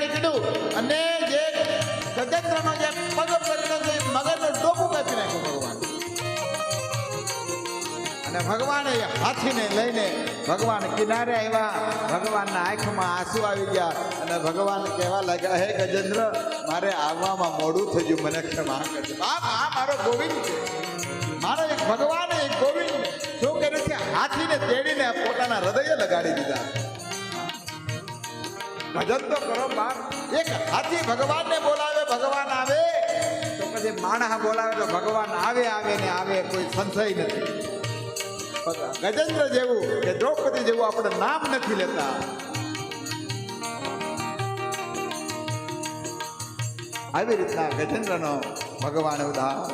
નીકળ્યું અને જે ગજેન્દ્રનો જે પગ પકડ્યો તો એ મગરનું ડોકું કાપી નાખ્યું ભગવાન. અને ભગવાને હાથીને લઈને ભગવાન કિનારે આવ્યા. ભગવાનના આંખમાં આંસુ આવી ગયા અને ભગવાન કહેવા લાગ્યા, હે ગજેન્દ્ર, મારે આવવામાં મોડું થઈ ગયું, મને ક્ષમા કરજો. બાપ, આ મારો ગોવિંદ છે, મારો એક ભગવાન, એક ગોવિંદ. શું કરે છે? હાથીને તેડીને પોતાના હૃદય લગાડી દીધા. ભજન તો કરો બાપ. એક હાથી ભગવાનને બોલાવે, ભગવાન આવે. તો પછી માણસ બોલાવે તો ભગવાન આવે ને આવે, કોઈ સંશય નથી. ગજેન્દ્ર જેવું કે દ્રૌપદી જેવું આપણે નામ નથી લેતા. આવી રીતના ગજેન્દ્રનો ભગવાન ઉદાહરણ